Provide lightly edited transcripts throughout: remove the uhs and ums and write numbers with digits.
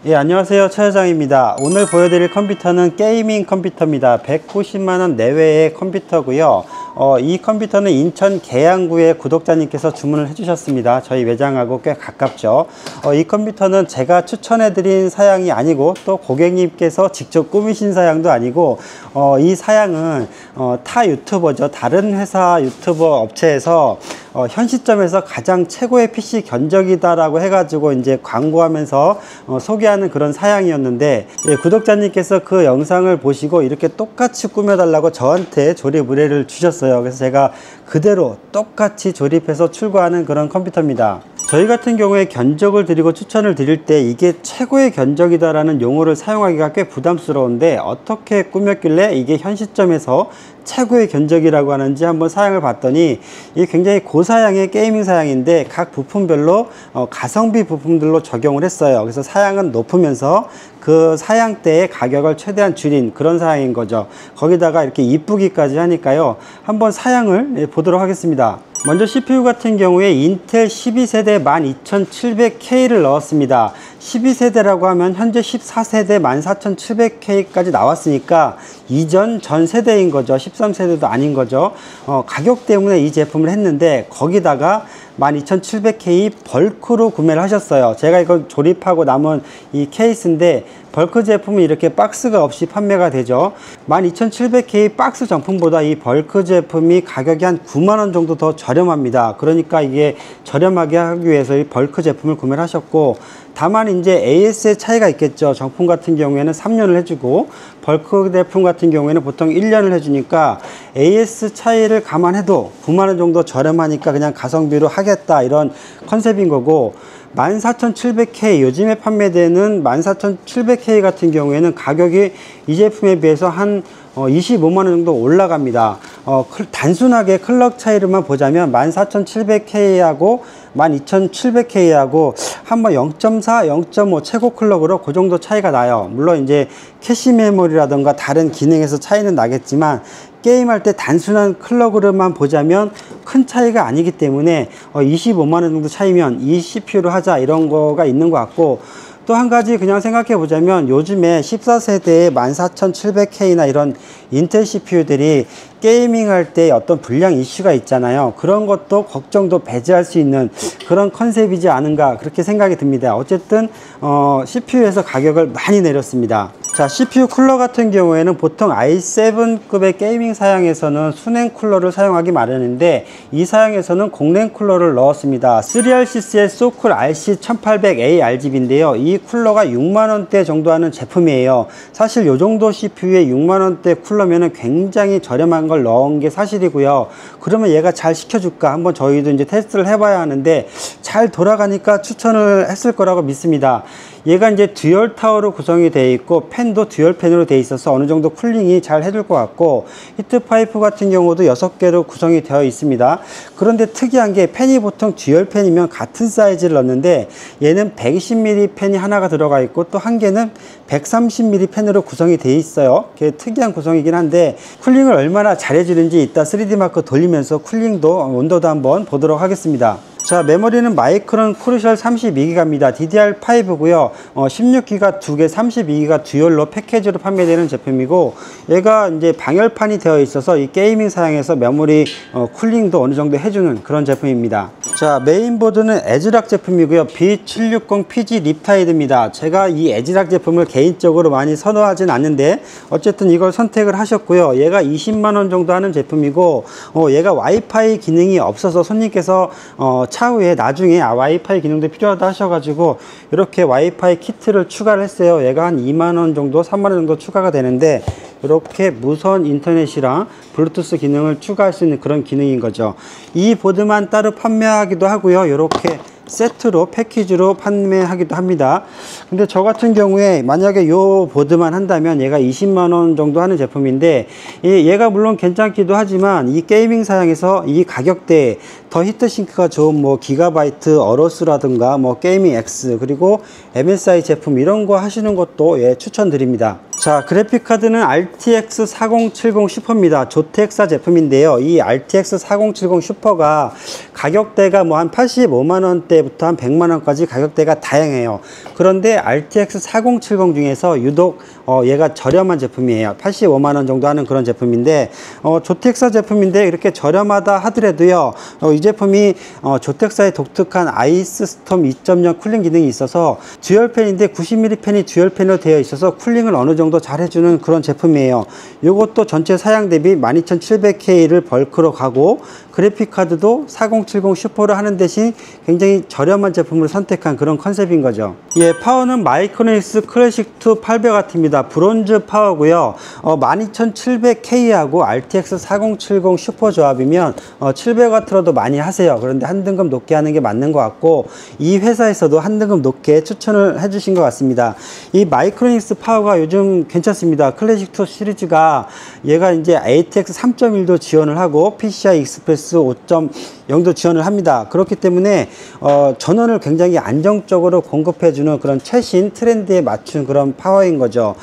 예, 안녕하세요. 최 사장입니다. 오늘 보여드릴 컴퓨터는 게이밍 컴퓨터입니다. 190만원 내외의 컴퓨터고요. 이 컴퓨터는 인천 계양구의 구독자님께서 주문을 해주셨습니다. 저희 매장하고 꽤 가깝죠. 이 컴퓨터는 제가 추천해드린 사양이 아니고 또 고객님께서 직접 꾸미신 사양도 아니고 이 사양은 타 유튜버죠. 다른 회사 유튜버 업체에서 현 시점에서 가장 최고의 PC 견적이다라고 해가지고 이제 광고하면서 소개하는 그런 사양이었는데, 예, 구독자님께서 그 영상을 보시고 이렇게 똑같이 꾸며달라고 저한테 조립 의뢰를 주셨어요. 그래서 제가 그대로 똑같이 조립해서 출고하는 그런 컴퓨터입니다. 저희 같은 경우에 견적을 드리고 추천을 드릴 때 이게 최고의 견적이다 라는 용어를 사용하기가 꽤 부담스러운데, 어떻게 꾸몄길래 이게 현 시점에서 최고의 견적이라고 하는지 한번 사양을 봤더니, 이게 굉장히 고사양의 게이밍 사양인데 각 부품별로 가성비 부품들로 적용을 했어요. 그래서 사양은 높으면서 그 사양대의 가격을 최대한 줄인 그런 사양인 거죠. 거기다가 이렇게 이쁘기까지 하니까요. 한번 사양을 보도록 하겠습니다. 먼저 CPU 같은 경우에 인텔 12세대 12700K를 넣었습니다. 12세대라고 하면 현재 14세대 14700K까지 나왔으니까 이전 전 세대인 거죠. 13세대도 아닌 거죠. 가격 때문에 이 제품을 했는데 거기다가 12700K 벌크로 구매를 하셨어요. 제가 이걸 조립하고 남은 이 케이스인데 벌크 제품은 이렇게 박스가 없이 판매가 되죠. 12700K 박스 정품보다 이 벌크 제품이 가격이 한 9만원 정도 더 저렴합니다. 그러니까 이게 저렴하게 하기 위해서 이 벌크 제품을 구매를 하셨고, 다만 이제 AS의 차이가 있겠죠. 정품 같은 경우에는 3년을 해주고 벌크 제품 같은 경우에는 보통 1년을 해주니까 AS 차이를 감안해도 9만원 정도 저렴하니까 그냥 가성비로 하겠다, 이런 컨셉인 거고, 14700K, 요즘에 판매되는 14700K 같은 경우에는 가격이 이 제품에 비해서 한 25만원 정도 올라갑니다. 단순하게 클럭 차이로만 보자면 14700K하고 12700K하고 한번 0.4, 0.5 최고 클럭으로 그 정도 차이가 나요. 물론 이제 캐시 메모리라던가 다른 기능에서 차이는 나겠지만 게임할 때 단순한 클럭으로만 보자면 큰 차이가 아니기 때문에 25만원 정도 차이면 이 CPU로 하자, 이런 거가 있는 것 같고, 또 한 가지 그냥 생각해 보자면 요즘에 14세대의 14700K나 이런 인텔 CPU들이 게이밍 할 때 어떤 불량 이슈가 있잖아요. 그런 것도 걱정도 배제할 수 있는 그런 컨셉이지 않은가, 그렇게 생각이 듭니다. 어쨌든 CPU에서 가격을 많이 내렸습니다. 자, CPU 쿨러 같은 경우에는 보통 i7급의 게이밍 사양에서는 수냉 쿨러를 사용하기 마련인데 이 사양에서는 공냉 쿨러를 넣었습니다. 3RCC의 소쿨 RC1800A RGB인데요. 이 쿨러가 6만원대 정도 하는 제품이에요. 사실 요 정도 CPU에 6만원대 쿨러면은 굉장히 저렴한 걸 넣은 게 사실이고요. 그러면 얘가 잘 식혀줄까? 한번 저희도 이제 테스트를 해봐야 하는데 잘 돌아가니까 추천을 했을 거라고 믿습니다. 얘가 이제 듀얼 타워로 구성이 되어 있고 팬도 듀얼 팬으로 되어 있어서 어느 정도 쿨링이 잘 해줄 것 같고, 히트 파이프 같은 경우도 6개로 구성이 되어 있습니다. 그런데 특이한 게 팬이 보통 듀얼 팬이면 같은 사이즈를 넣는데 얘는 120mm 팬이 하나가 들어가 있고 또 한 개는 130mm 팬으로 구성이 되어 있어요. 그게 특이한 구성이긴 한데 쿨링을 얼마나 잘해주는지 이따 3D 마크 돌리면서 쿨링도 온도도 한번 보도록 하겠습니다. 자, 메모리는 마이크론 크루셜 32기가입니다. DDR5고요. 16기가 2개, 32기가 듀얼로 패키지로 판매되는 제품이고, 얘가 이제 방열판이 되어 있어서 이 게이밍 사양에서 메모리 쿨링도 어느 정도 해주는 그런 제품입니다. 자, 메인보드는 에즈락 제품이고요. B760PG 립타이드입니다. 제가 이 에즈락 제품을 개인적으로 많이 선호하진 않는데 어쨌든 이걸 선택을 하셨고요. 얘가 20만원 정도 하는 제품이고, 얘가 와이파이 기능이 없어서 손님께서 차후에 나중에 와이파이 기능도 필요하다 하셔가지고 이렇게 와이파이 키트를 추가를 했어요. 얘가 한 2만원 정도, 3만원 정도 추가가 되는데 이렇게 무선 인터넷이랑 블루투스 기능을 추가할 수 있는 그런 기능인 거죠. 이 보드만 따로 판매하기도 하고요. 이렇게 세트로 패키지로 판매하기도 합니다. 근데 저 같은 경우에 만약에 요 보드만 한다면 얘가 20만원 정도 하는 제품인데, 얘가 물론 괜찮기도 하지만 이 게이밍 사양에서 이 가격대에 더 히트싱크가 좋은 뭐 기가바이트 어로스라든가 뭐 게이밍 X 그리고 MSI 제품 이런 거 하시는 것도 추천드립니다. 자, 그래픽카드는 RTX 4070 슈퍼입니다. 조텍사 제품인데요. 이 RTX 4070 슈퍼가 가격대가 뭐 한 85만원대부터 한 100만원까지 가격대가 다양해요. 그런데 RTX 4070 중에서 유독 얘가 저렴한 제품이에요. 85만원 정도 하는 그런 제품인데 조텍사 제품인데 이렇게 저렴하다 하더라도요, 이 제품이 조텍사의 독특한 아이스스톰 2.0 쿨링 기능이 있어서 듀얼팬인데 90mm 팬이 듀얼팬으로 되어 있어서 쿨링을 어느 정도 잘 해주는 그런 제품이에요. 이것도 전체 사양 대비 12700K를 벌크로 가고 그래픽카드도 4070 슈퍼로 하는 대신 굉장히 저렴한 제품을 선택한 그런 컨셉인 거죠. 예, 파워는 마이크로닉스 클래식2 800W입니다. 브론즈 파워고요. 12700K하고 RTX 4070 슈퍼 조합이면 700W로도 많이 하세요. 그런데 한 등급 높게 하는 게 맞는 것 같고, 이 회사에서도 한 등급 높게 추천을 해주신 것 같습니다. 이 마이크로닉스 파워가 요즘 괜찮습니다. 클래식2 시리즈가 얘가 이제 ATX 3.1도 지원을 하고 PCI 익스프레스 5.0도 지원을 합니다. 그렇기 때문에 전원을 굉장히 안정적으로 공급해주는 그런 최신 트렌드에 맞춘 그런 파워인 거죠.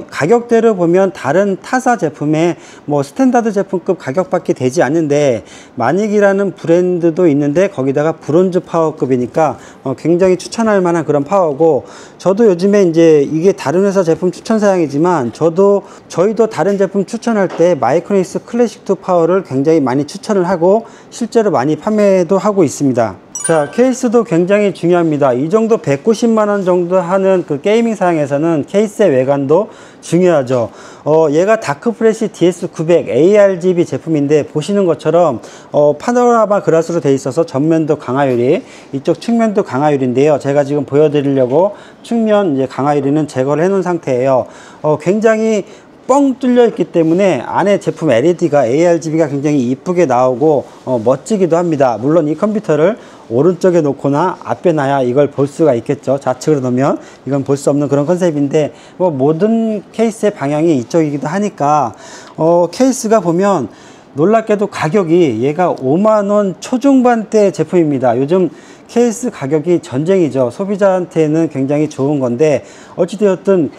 가격대를 보면 다른 타사 제품의 뭐 스탠다드 제품급 가격밖에 되지 않는데, 마닉이라는 브랜드도 있는데 거기다가 브론즈 파워급이니까 굉장히 추천할 만한 그런 파워고, 저도 요즘에 이제 이게 다른 회사 제품 추천 사양이지만 저희도 다른 제품 추천할 때 마이크로닉스 클래식2 파워를 굉장히 많이 추천을 하고 실제로 많이 판매도 하고 있습니다. 자, 케이스도 굉장히 중요합니다. 이 정도 190만원 정도 하는 그 게이밍 사양에서는 케이스의 외관도 중요하죠. 얘가 다크프레시 DS900 ARGB 제품인데, 보시는 것처럼 파노라마 글라스로 되어 있어서 전면도 강화유리, 이쪽 측면도 강화유리인데요. 제가 지금 보여드리려고 측면 이제 강화유리는 제거를 해 놓은 상태예요. 굉장히 뻥 뚫려 있기 때문에 안에 제품 LED가 ARGB가 굉장히 이쁘게 나오고 멋지기도 합니다. 물론 이 컴퓨터를 오른쪽에 놓거나 앞에 놔야 이걸 볼 수가 있겠죠. 좌측으로 놓으면 이건 볼 수 없는 그런 컨셉인데, 뭐 모든 케이스의 방향이 이쪽이기도 하니까 케이스가 보면 놀랍게도 가격이 얘가 5만원 초중반대 제품입니다. 요즘 케이스 가격이 전쟁이죠. 소비자한테는 굉장히 좋은 건데, 어찌되었든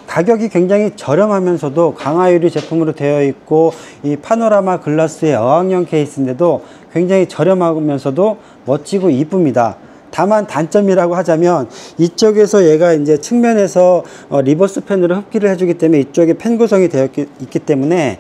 가격이 굉장히 저렴하면서도 강화유리 제품으로 되어 있고, 이 파노라마 글라스의 어항형 케이스인데도 굉장히 저렴하면서도 멋지고 이쁩니다. 다만 단점이라고 하자면, 이쪽에서 얘가 이제 측면에서 리버스 펜으로 흡기를 해주기 때문에 이쪽에 펜 구성이 되어 있기 때문에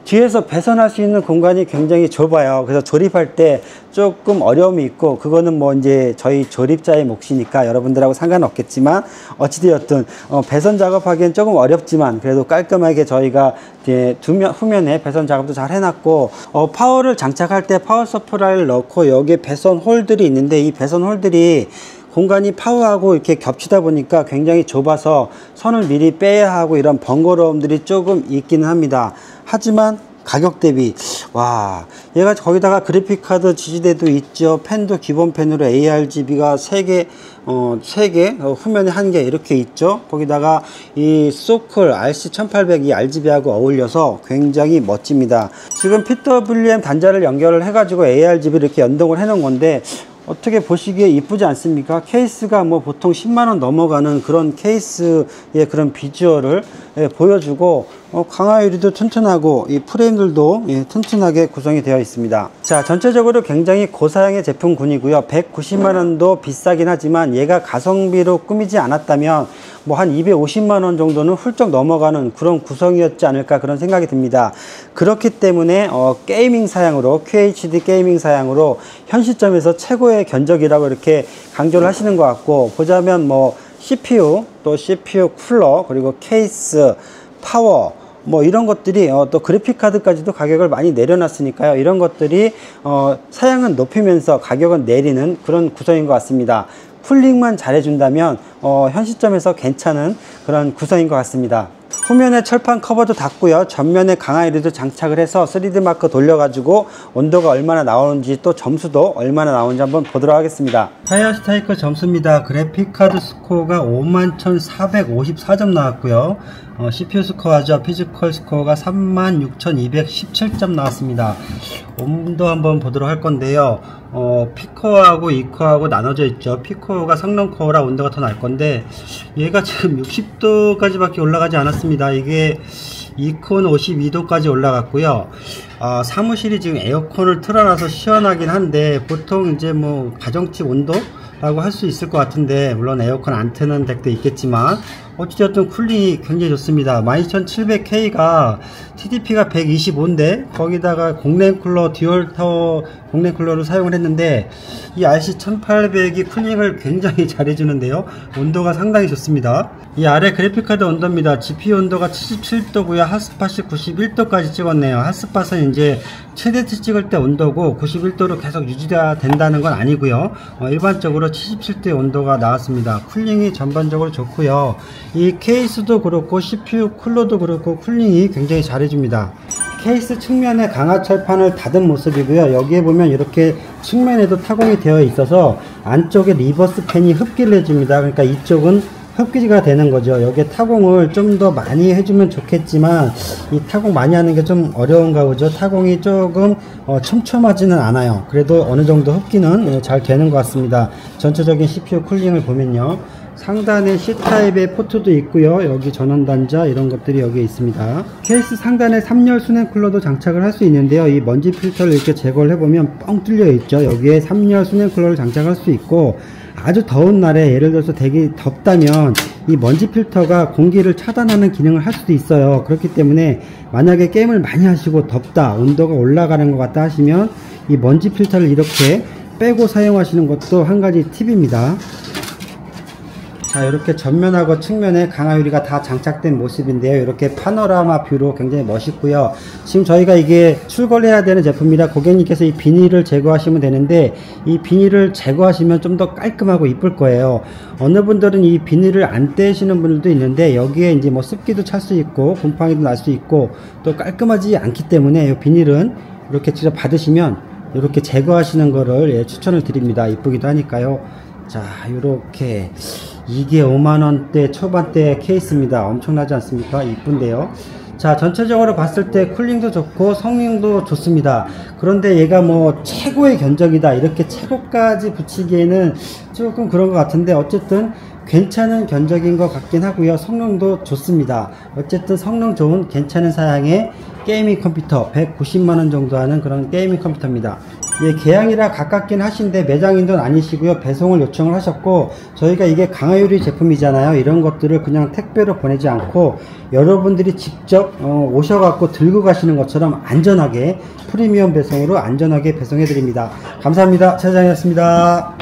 뒤에서 배선할 수 있는 공간이 굉장히 좁아요. 그래서 조립할 때 조금 어려움이 있고, 그거는 뭐 이제 저희 조립자의 몫이니까 여러분들하고 상관없겠지만, 어찌되었든 배선 작업하기엔 조금 어렵지만 그래도 깔끔하게 저희가 이제 후면에 배선 작업도 잘 해놨고, 파워를 장착할 때 파워 서플라이를 넣고 여기에 배선 홀들이 있는데, 이 배선 홀들이 공간이 파워하고 이렇게 겹치다 보니까 굉장히 좁아서 선을 미리 빼야 하고 이런 번거로움들이 조금 있기는 합니다. 하지만 가격 대비, 와, 얘가 거기다가 그래픽카드 지지대도 있죠. 펜도 기본 펜으로 ARGB가 3개, 후면에 1개 이렇게 있죠. 거기다가 이 소클 RC1800 이 RGB하고 어울려서 굉장히 멋집니다. 지금 PWM 단자를 연결을 해가지고 ARGB 이렇게 연동을 해 놓은 건데, 어떻게 보시기에 이쁘지 않습니까? 케이스가 뭐 보통 10만원 넘어가는 그런 케이스의 그런 비주얼을 보여주고, 강화유리도 튼튼하고 이 프레임들도 튼튼하게 구성이 되어 있습니다. 자, 전체적으로 굉장히 고사양의 제품군이고요. 190만원도 비싸긴 하지만 얘가 가성비로 꾸미지 않았다면 뭐 한 250만원 정도는 훌쩍 넘어가는 그런 구성이었지 않을까, 그런 생각이 듭니다. 그렇기 때문에 게이밍 사양으로, QHD 게이밍 사양으로 현 시점에서 최고의 견적이라고 이렇게 강조를 하시는 것 같고, 보자면 뭐 CPU, 또 CPU 쿨러, 그리고 케이스, 파워, 뭐 이런 것들이 또 그래픽카드까지도 가격을 많이 내려놨으니까요. 이런 것들이 사양은 높이면서 가격은 내리는 그런 구성인 것 같습니다. 쿨링만 잘해준다면 현 시점에서 괜찮은 그런 구성인 것 같습니다. 후면에 철판 커버도 닫고요. 전면에 강화유리도 장착을 해서 3D 마크 돌려가지고 온도가 얼마나 나오는지, 또 점수도 얼마나 나오는지 한번 보도록 하겠습니다. 파이어스타이커 점수입니다. 그래픽카드 스코어가 51,454점 나왔고요. CPU 스코어죠. 피지컬 스코어가 36,217점 나왔습니다. 온도 한번 보도록 할 건데요. P코어하고 E코어하고 나눠져 있죠. P코어가 성능 코어라 온도가 더 날 건데, 얘가 지금 60도까지밖에 올라가지 않았습니다. 이게 E코어는 52도까지 올라갔고요. 사무실이 지금 에어컨을 틀어놔서 시원하긴 한데, 보통 이제 뭐 가정집 온도라고 할 수 있을 것 같은데, 물론 에어컨 안 트는 덱도 있겠지만 어찌되었든 쿨링이 굉장히 좋습니다. 12700K가 TDP가 125인데 거기다가 공랭 쿨러 듀얼 타워 공랭 쿨러를 사용을 했는데, 이 RC1800이 쿨링을 굉장히 잘해주는데요. 온도가 상당히 좋습니다. 이 아래 그래픽카드 온도입니다. GPU 온도가 77도고요. 핫스팟이 91도까지 찍었네요. 핫스팟은 이제 최대치 찍을 때 온도고 91도로 계속 유지가 된다는 건 아니고요. 일반적으로 77도 온도가 나왔습니다. 쿨링이 전반적으로 좋고요. 이 케이스도 그렇고 CPU 쿨러도 그렇고 쿨링이 굉장히 잘해줍니다. 케이스 측면에 강화철판을 닫은 모습이고요. 여기에 보면 이렇게 측면에도 타공이 되어 있어서 안쪽에 리버스 팬이 흡기를 해줍니다. 그러니까 이쪽은 흡기가 되는 거죠. 여기에 타공을 좀 더 많이 해주면 좋겠지만, 이 타공 많이 하는 게 좀 어려운가 보죠. 타공이 조금 촘촘하지는 않아요. 그래도 어느 정도 흡기는 잘 되는 것 같습니다. 전체적인 CPU 쿨링을 보면요, 상단에 C타입의 포트도 있고요. 여기 전원 단자 이런 것들이 여기에 있습니다. 케이스 상단에 3열 수냉 쿨러도 장착을 할 수 있는데요. 이 먼지 필터를 이렇게 제거를 해보면 뻥 뚫려 있죠. 여기에 3열 수냉 쿨러를 장착할 수 있고, 아주 더운 날에 예를 들어서 되게 덥다면 이 먼지 필터가 공기를 차단하는 기능을 할 수도 있어요. 그렇기 때문에 만약에 게임을 많이 하시고 덥다, 온도가 올라가는 것 같다 하시면 이 먼지 필터를 이렇게 빼고 사용하시는 것도 한 가지 팁입니다. 자, 이렇게 전면하고 측면에 강화 유리가 다 장착된 모습인데요. 이렇게 파노라마 뷰로 굉장히 멋있고요. 지금 저희가 이게 출고를 해야 되는 제품이라 고객님께서 이 비닐을 제거하시면 되는데, 이 비닐을 제거하시면 좀 더 깔끔하고 이쁠 거예요. 어느 분들은 이 비닐을 안 떼시는 분들도 있는데, 여기에 이제 뭐 습기도 찰 수 있고 곰팡이도 날 수 있고 또 깔끔하지 않기 때문에 이 비닐은 이렇게 직접 받으시면 이렇게 제거하시는 거를 추천을 드립니다. 이쁘기도 하니까요. 자, 이렇게 이게 5만원대 초반대 케이스입니다. 엄청나지 않습니까? 이쁜데요. 자, 전체적으로 봤을 때 쿨링도 좋고 성능도 좋습니다. 그런데 얘가 뭐 최고의 견적이다, 이렇게 최고까지 붙이기에는 조금 그런 것 같은데, 어쨌든 괜찮은 견적인 것 같긴 하고요. 성능도 좋습니다. 어쨌든 성능 좋은 괜찮은 사양의 게이밍 컴퓨터, 190만원 정도 하는 그런 게이밍 컴퓨터입니다. 예, 개양이라 가깝긴 하신데 매장인도 아니시고요. 배송을 요청을 하셨고, 저희가 이게 강화유리 제품이잖아요. 이런 것들을 그냥 택배로 보내지 않고 여러분들이 직접 오셔갖고 들고 가시는 것처럼 안전하게 프리미엄 배송으로 안전하게 배송해 드립니다. 감사합니다. 차장이었습니다.